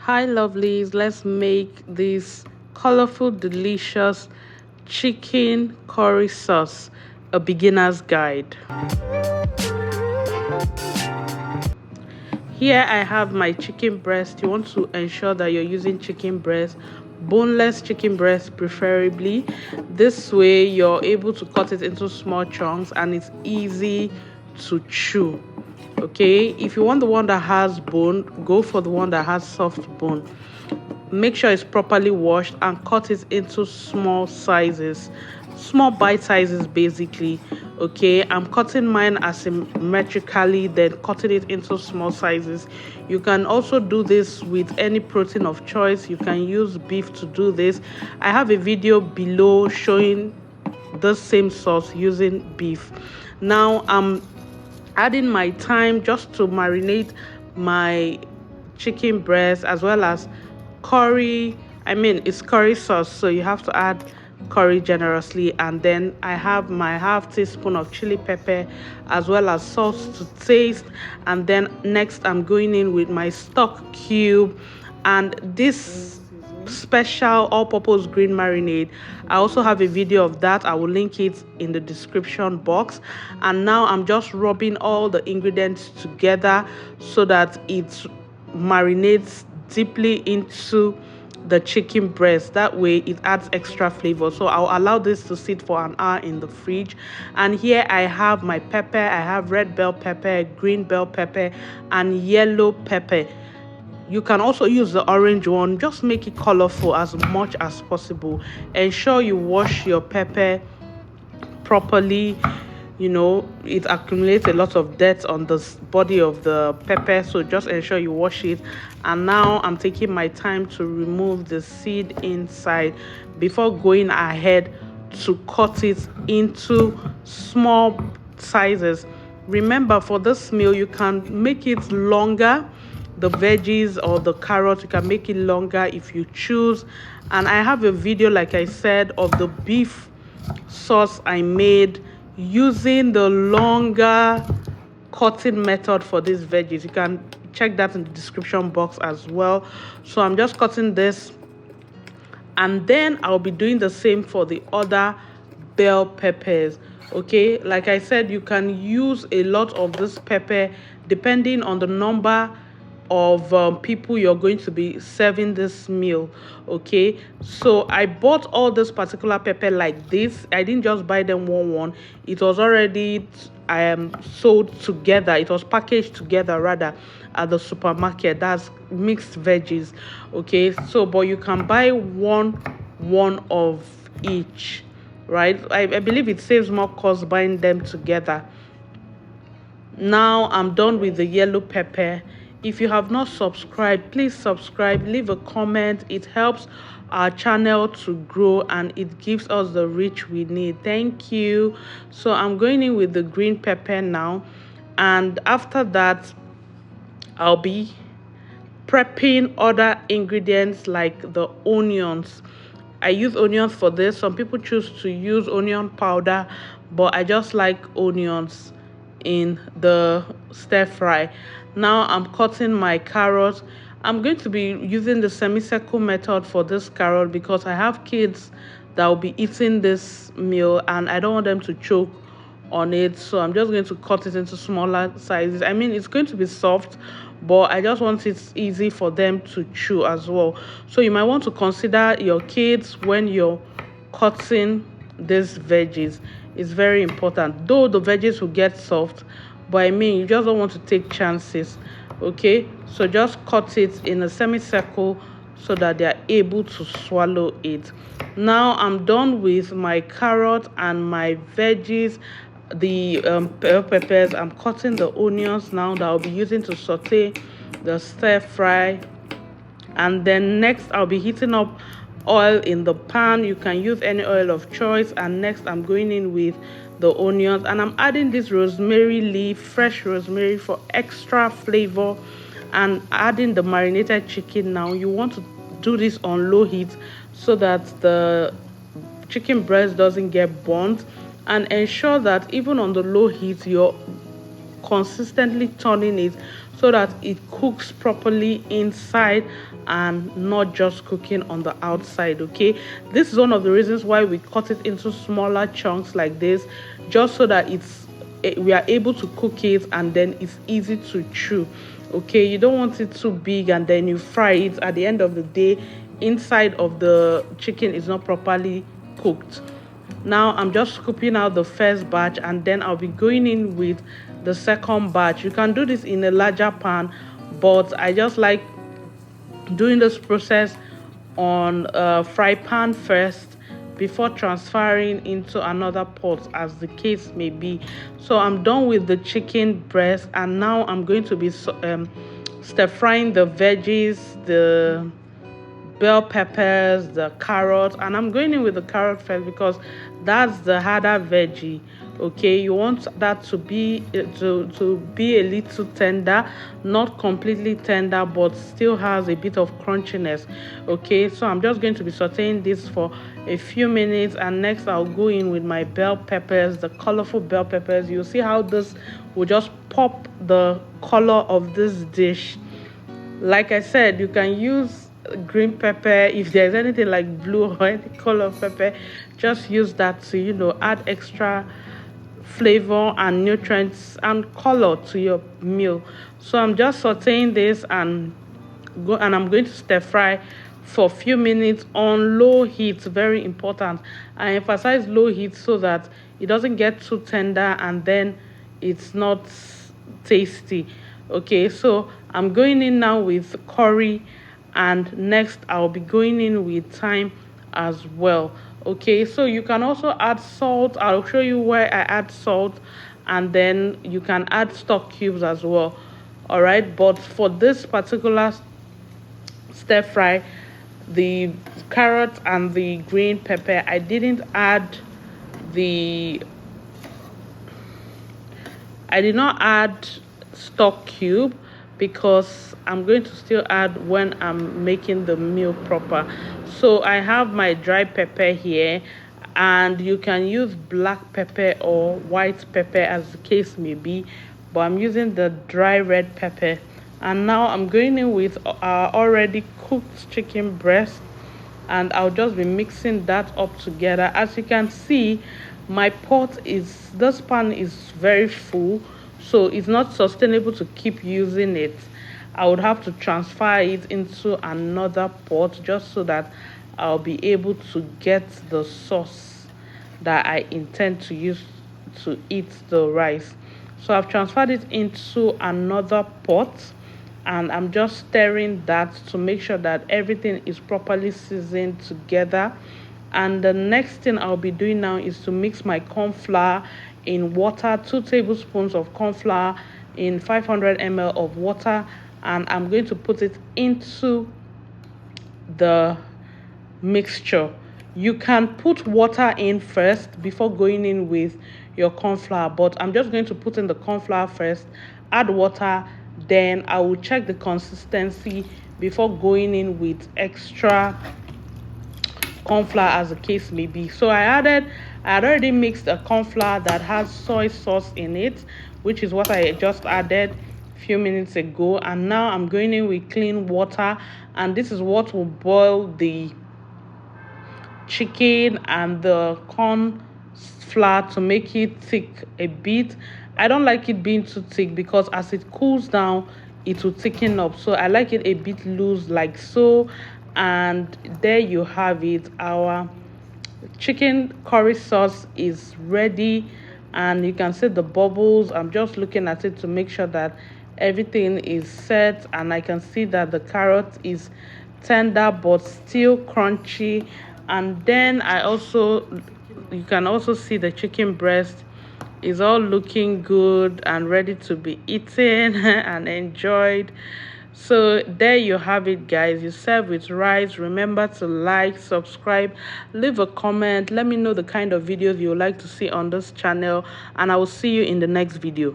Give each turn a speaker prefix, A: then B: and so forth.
A: Hi lovelies, let's make this colorful, delicious chicken curry sauce, a beginner's guide. Here I have my chicken breast. You want to ensure that you're using chicken breast, boneless chicken breast preferably. This way you're able to cut it into small chunks and it's easy to chew. Okay, if you want the one that has bone, go for the one that has soft bone. Make sure it's properly washed and cut it into small sizes, small bite sizes basically. Okay, I'm cutting mine asymmetrically, then cutting it into small sizes. You can also do this with any protein of choice. You can use beef to do this. I have a video below showing the same sauce using beef. Now I'm adding my thyme just to marinate my chicken breast, as well as curry. It's curry sauce, so you have to add curry generously. And then I have my half teaspoon of chili pepper, as well as salt to taste. And then next I'm going in with my stock cube and this special all-purpose green marinade. I also have a video of that. I will link it in the description box. And now I'm just rubbing all the ingredients together so that it marinates deeply into the chicken breast. That way it adds extra flavor. So I'll allow this to sit for an hour in the fridge. And here I have my pepper. I have red bell pepper, green bell pepper, and yellow pepper. You can also use the orange one. Just make it colorful as much as possible. Ensure you wash your pepper properly. It accumulates a lot of dirt on the body of the pepper, so just ensure you wash it. And now I'm taking my time to remove the seed inside before going ahead to cut it into small sizes. Remember, for this meal you can make it longer. The veggies or the carrot, you can make it longer if you choose. And I have a video, like I said, of the beef sauce I made using the longer cutting method for these veggies. You can check that in the description box as well. So I'm just cutting this, and then I'll be doing the same for the other bell peppers. Okay, like I said, you can use a lot of this pepper depending on the number of people you're going to be serving this meal. Okay, so I bought all this particular pepper like this. I didn't just buy them one. It was already sold together. It was packaged together rather at the supermarket. That's mixed veggies. Okay, so but you can buy one of each, right? I believe it saves more cost buying them together. Now I'm done with the yellow pepper. If you have not subscribed, please subscribe, leave a comment. It helps our channel to grow and it gives us the reach we need. Thank you. So I'm going in with the green pepper now, and after that I'll be prepping other ingredients like the onions. I use onions for this. Some people choose to use onion powder, but I just like onions in the stir fry. Now I'm cutting my carrot. I'm going to be using the semicircle method for this carrot because I have kids that will be eating this meal and I don't want them to choke on it. So I'm just going to cut it into smaller sizes. It's going to be soft, but I just want it easy for them to chew as well. So you might want to consider your kids when you're cutting these veggies. It's very important, though the veggies will get soft, but you just don't want to take chances. Okay, so just cut it in a semicircle so that they are able to swallow it. Now I'm done with my carrot and my veggies, the bell peppers. I'm cutting the onions now that I'll be using to saute the stir fry. And then next I'll be heating up oil in the pan. You can use any oil of choice. And next I'm going in with the onions, and I'm adding this rosemary leaf, fresh rosemary, for extra flavor, and adding the marinated chicken. Now you want to do this on low heat so that the chicken breast doesn't get burnt, and ensure that even on the low heat you're consistently turning it so that it cooks properly inside and not just cooking on the outside. Okay, this is one of the reasons why we cut it into smaller chunks like this, just so that we are able to cook it and then it's easy to chew. Okay, you don't want it too big and then you fry it. At the end of the day, inside of the chicken is not properly cooked. Now I'm just scooping out the first batch and then I'll be going in with the second batch. You can do this in a larger pan, but I just like doing this process on a fry pan first before transferring into another pot, as the case may be. So I'm done with the chicken breast, and now I'm going to be stir frying the veggies, the bell peppers, the carrot, and I'm going in with the carrot first because that's the harder veggie. Okay, you want that to be to be a little tender, not completely tender, but still has a bit of crunchiness. Okay, so I'm just going to be sauteing this for a few minutes, and next I'll go in with my bell peppers, the colorful bell peppers. You'll see how this will just pop the color of this dish. Like I said, you can use green pepper. If there's anything like blue or any color of pepper, just use that to add extra flavor and nutrients and color to your meal. So I'm just sauteing this and I'm going to stir fry for a few minutes on low heat. Very important. I emphasize low heat so that it doesn't get too tender and then it's not tasty. Okay, so I'm going in now with curry, and next I'll be going in with thyme as well. Okay, so you can also add salt. I'll show you where I add salt, and then you can add stock cubes as well. All right, but for this particular stir fry, the carrot and the green pepper, I did not add stock cube because I'm going to still add when I'm making the meal proper. So I have my dry pepper here, and you can use black pepper or white pepper as the case may be, but I'm using the dry red pepper. And now I'm going in with our already cooked chicken breast, and I'll just be mixing that up together. As you can see, this pan is very full, so it's not sustainable to keep using it. I would have to transfer it into another pot just so that I'll be able to get the sauce that I intend to use to eat the rice. So I've transferred it into another pot, and I'm just stirring that to make sure that everything is properly seasoned together. And the next thing I'll be doing now is to mix my corn flour in water, 2 tablespoons of corn flour in 500 ml of water, and I'm going to put it into the mixture. You can put water in first before going in with your corn flour, but I'm just going to put in the corn flour first, add water, then I will check the consistency before going in with extra corn flour as the case may be. So I had already mixed a corn flour that has soy sauce in it, which is what I just added a few minutes ago. And now I'm going in with clean water, and this is what will boil the chicken and the corn flour to make it thick a bit. I don't like it being too thick because as it cools down, it will thicken up. So I like it a bit loose like so. And there you have it. Our chicken curry sauce is ready, and you can see the bubbles. I'm just looking at it to make sure that everything is set, and I can see that the carrot is tender but still crunchy. And then you can also see the chicken breast is all looking good and ready to be eaten and enjoyed. So there you have it, guys. You serve with rice. Remember to like, subscribe, leave a comment. Let me know the kind of videos you would like to see on this channel, and I will see you in the next video.